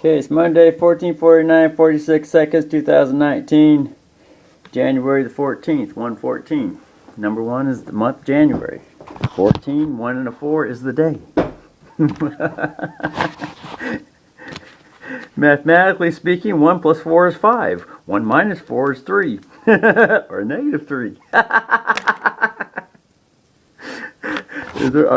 Okay, it's Monday, 14:49, 46 seconds, 2019, January the 14th, 114. Number 1 is the month January. 14, 1 and a 4 is the day. Mathematically speaking, 1 plus 4 is 5. 1 minus 4 is 3. Or negative 3. Are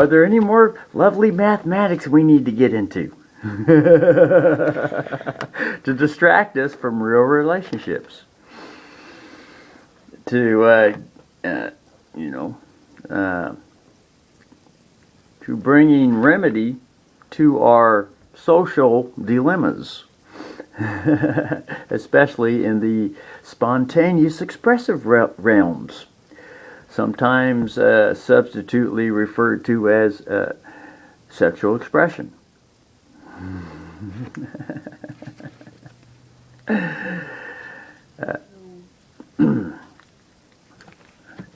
there any more lovely mathematics we need to get into? To distract us from real relationships, to to bringing remedy to our social dilemmas, especially in the spontaneous expressive realms, sometimes substitutely referred to as sexual expression.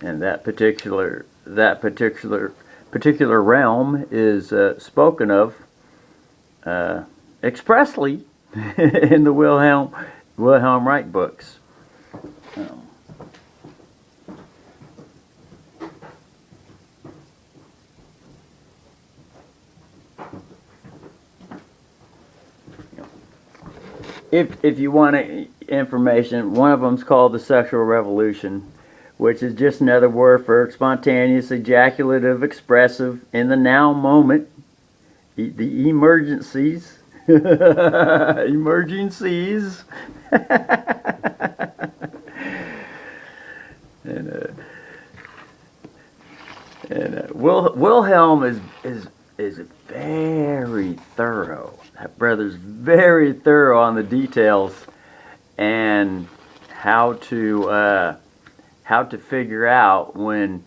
And that particular realm is spoken of expressly in the Wilhelm Reich books. If you want information, one of them's called the sexual revolution, which is just another word for spontaneous, ejaculative, expressive, in the now moment, the emergencies, emergencies. and Wilhelm is very thorough. That brother's very thorough on the details and how to figure out when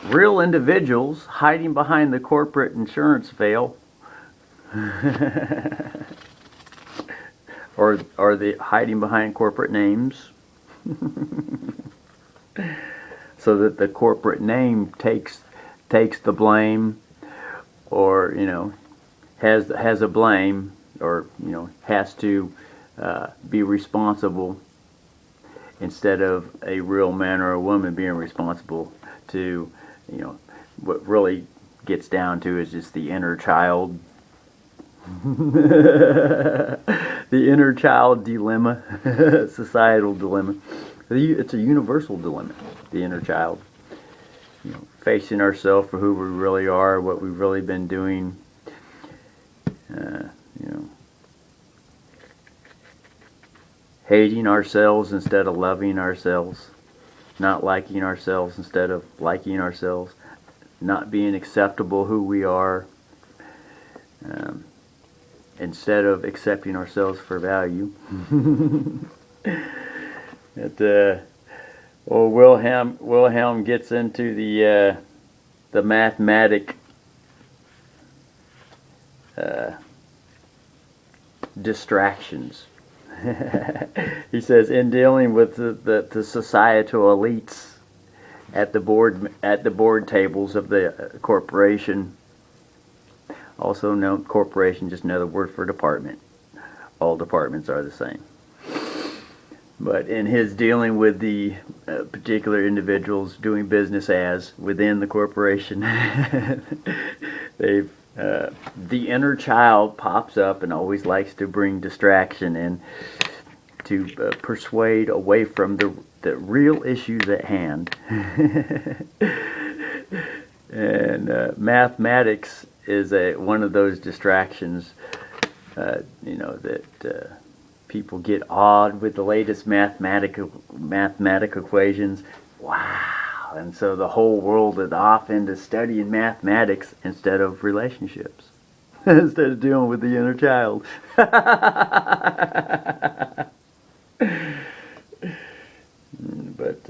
real individuals hiding behind the corporate insurance veil or the hiding behind corporate names so that the corporate name takes the blame, or has a blame, or has to be responsible, instead of a real man or a woman being responsible. To what really gets down to is just the inner child. The inner child dilemma. Societal dilemma. It's a universal dilemma, the inner child. Facing ourselves for who we really are, what we've really been doing. Hating ourselves instead of loving ourselves. Not liking ourselves instead of liking ourselves. Not being acceptable who we are, instead of accepting ourselves for value. Wilhelm gets into the mathematic distractions. He says, in dealing with the societal elites at the board tables of the corporation, also known corporation, just another word for department. All departments are the same. But in his dealing with the particular individuals doing business as within the corporation, the inner child pops up and always likes to bring distraction and to persuade away from the real issues at hand. And mathematics is one of those distractions. That people get awed with the latest mathematical equations. Wow! And so the whole world is off into studying mathematics instead of relationships, instead of dealing with the inner child. But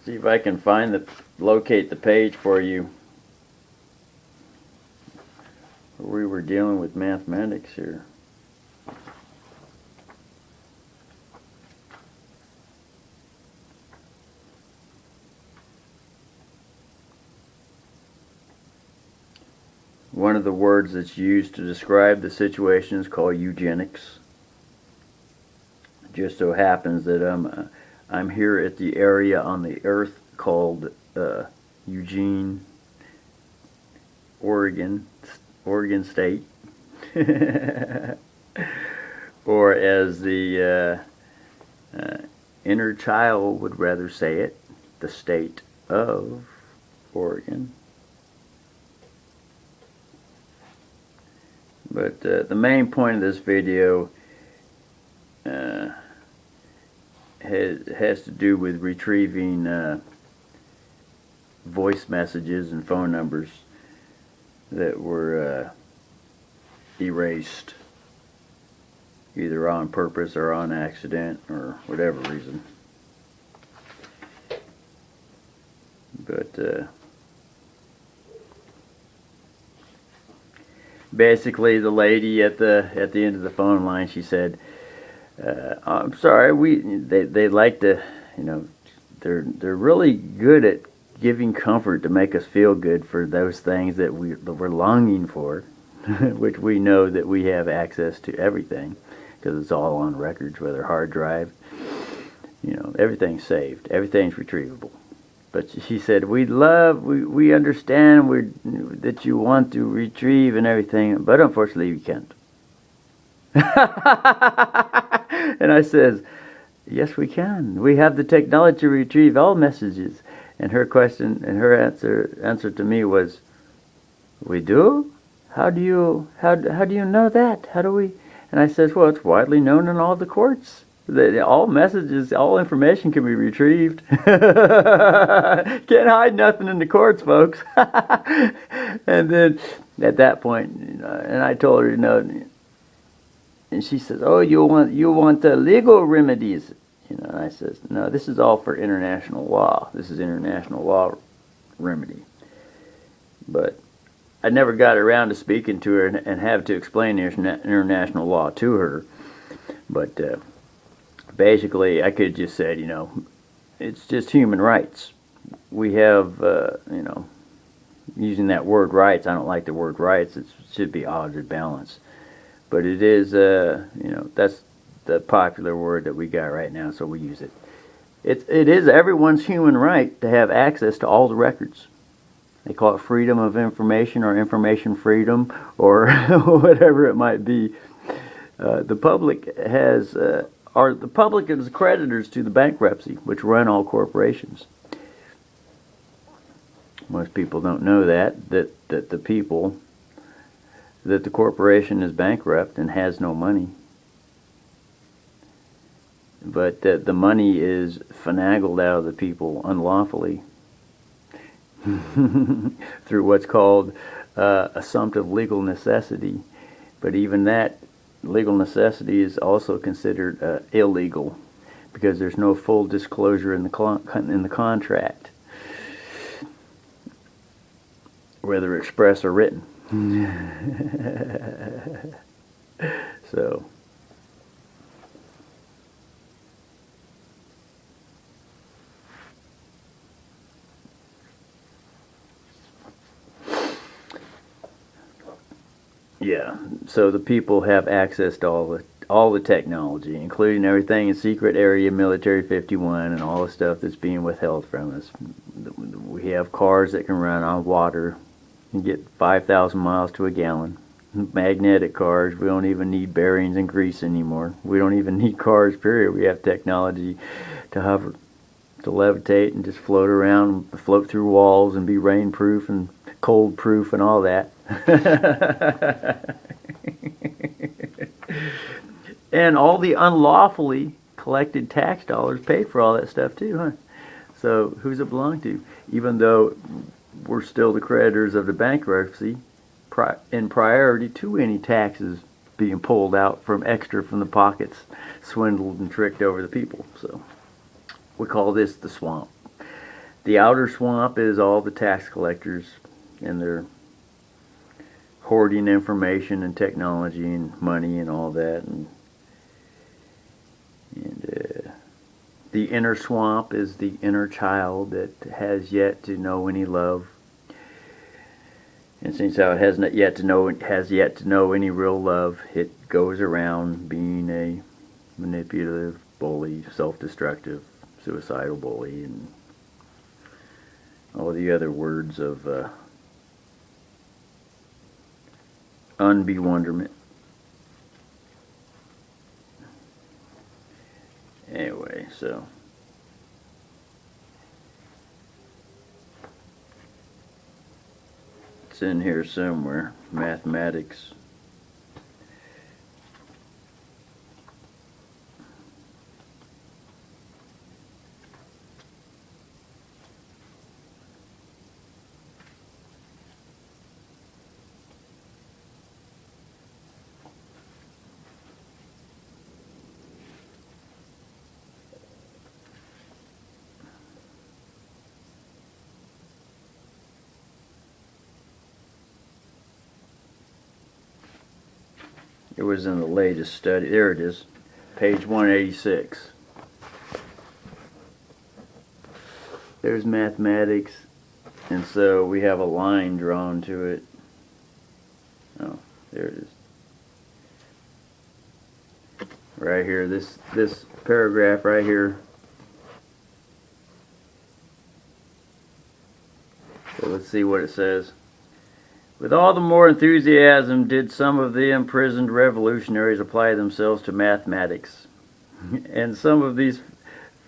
see if I can locate the page for you. We were dealing with mathematics here. One of the words that's used to describe the situation is called eugenics. It just so happens that I'm here at the area on the earth called Eugene, Oregon State, or as the inner child would rather say it, the state of Oregon. But the main point of this video has to do with retrieving voice messages and phone numbers that were erased, either on purpose or on accident or whatever reason. But basically, the lady at the end of the phone line, she said, "I'm sorry, they like to, they're really good at giving comfort to make us feel good for those things that we're longing for, which we know that we have access to everything because it's all on records, whether hard drive, everything's saved, everything's retrievable." But she said, we understand that you want to retrieve and everything, but unfortunately you can't. And I says, yes, we can. We have the technology to retrieve all messages. And her answer to me was, we do? How do you know that? How do we? And I says, well, it's widely known in all the courts that all messages, all information can be retrieved. Can't hide nothing in the courts, folks. And then at that point, and I told her, and she says, "Oh, you want the legal remedies?" And I says, "No, this is all for international law. This is international law remedy." But I never got around to speaking to her and have to explain international law to her. But basically, I could have just said, it's just human rights. We have, using that word rights, I don't like the word rights. It should be odds or balance. But it is, that's the popular word that we got right now, so we use it. It is everyone's human right to have access to all the records. They call it freedom of information or information freedom or whatever it might be. The public the public is creditors to the bankruptcy, which run all corporations. Most people don't know that the corporation is bankrupt and has no money. But the money is finagled out of the people unlawfully through what's called assumptive legal necessity. But even that legal necessity is also considered illegal because there's no full disclosure in the contract, whether express or written. So yeah, so the people have access to all the technology, including everything in Secret Area Military 51 and all the stuff that's being withheld from us. We have cars that can run on water and get 5,000 miles to a gallon. Magnetic cars. We don't even need bearings and grease anymore. We don't even need cars, period. We have technology to hover, to levitate and just float around, float through walls and be rainproof and cold proof and all that. And all the unlawfully collected tax dollars pay for all that stuff too, huh? So who's it belong to? Even though we're still the creditors of the bankruptcy in priority to any taxes being pulled out from the pockets, swindled and tricked over the people. So we call this the swamp. The outer swamp is all the tax collectors and their hoarding information and technology and money and all that. And the inner swamp is the inner child that has yet to know any love And since how it has yet to know any real love, it goes around being a manipulative bully, self-destructive, suicidal bully, and all the other words of unbewonderment. Anyway, so it's in here somewhere. Mathematics. It was in the latest study. There it is, page 186. There's mathematics, and so we have a line drawn to it. Oh, there it is. Right here, this paragraph right here. So let's see what it says. With all the more enthusiasm did some of the imprisoned revolutionaries apply themselves to mathematics. And some of these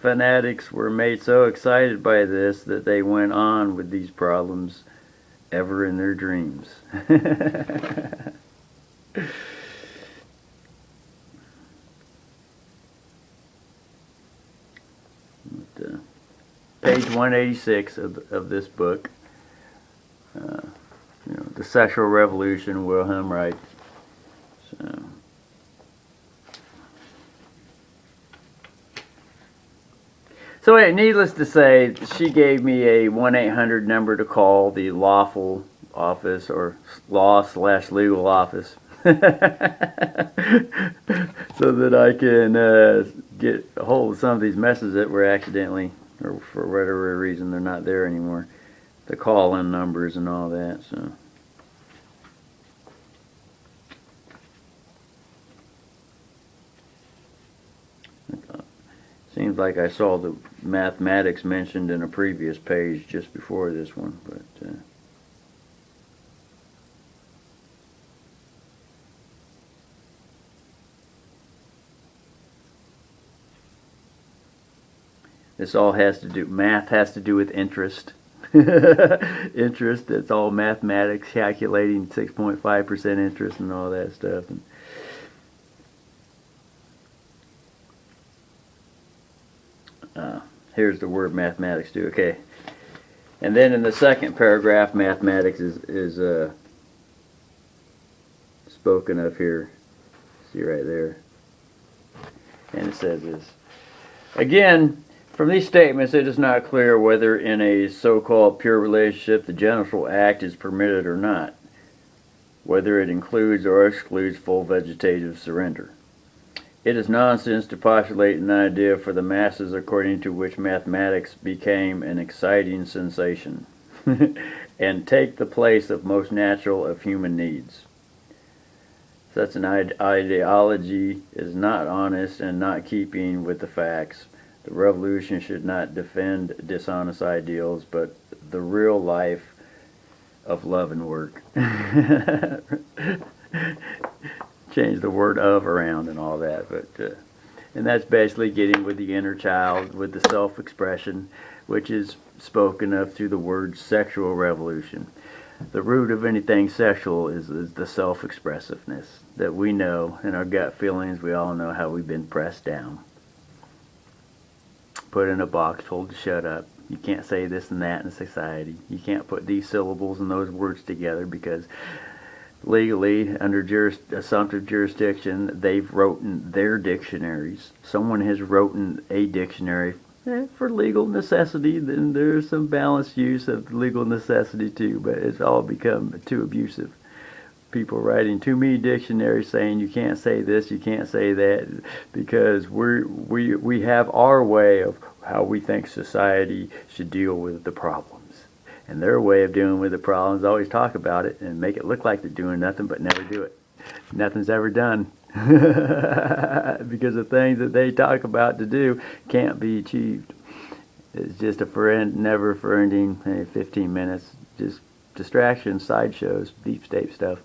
fanatics were made so excited by this that they went on with these problems ever in their dreams. Page 186 of this book. The Sexual Revolution, Wilhelm Reich. So anyway, needless to say, she gave me a 1-800 number to call, the lawful office or law/legal office, so that I can get a hold of some of these messages that were accidentally, or for whatever reason, they're not there anymore. The call-in numbers and all that. So. Seems like I saw the mathematics mentioned in a previous page just before this one, but this all has to do, math has to do with interest. Interest, it's all mathematics, calculating 6.5% interest and all that stuff. And here's the word mathematics too. Okay, and then in the second paragraph, mathematics is spoken of here. See right there, and it says this again. From these statements, it is not clear whether in a so-called pure relationship the genital act is permitted or not, whether it includes or excludes full vegetative surrender. It is nonsense to postulate an idea for the masses according to which mathematics became an exciting sensation and take the place of most natural of human needs. Such an ideology is not honest and not keeping with the facts. The revolution should not defend dishonest ideals, but the real life of love and work. Change the word of around and all that, but and that's basically getting with the inner child, with the self-expression, which is spoken of through the word sexual revolution. The root of anything sexual is the self-expressiveness that we know in our gut feelings. We all know how we've been pressed down, put in a box, told to shut up. You can't say this and that in society. You can't put these syllables and those words together because legally, under assumptive jurisdiction, they've written their dictionaries. Someone has written a dictionary for legal necessity. Then there's some balanced use of legal necessity too, but it's all become too abusive. People writing too many dictionaries saying you can't say this, you can't say that, because we have our way of how we think society should deal with the problems. And their way of dealing with the problem is always talk about it and make it look like they're doing nothing, but never do it. Nothing's ever done. Because the things that they talk about to do can't be achieved. It's just a never ending, hey, 15 minutes, just distractions, sideshows, deep state stuff.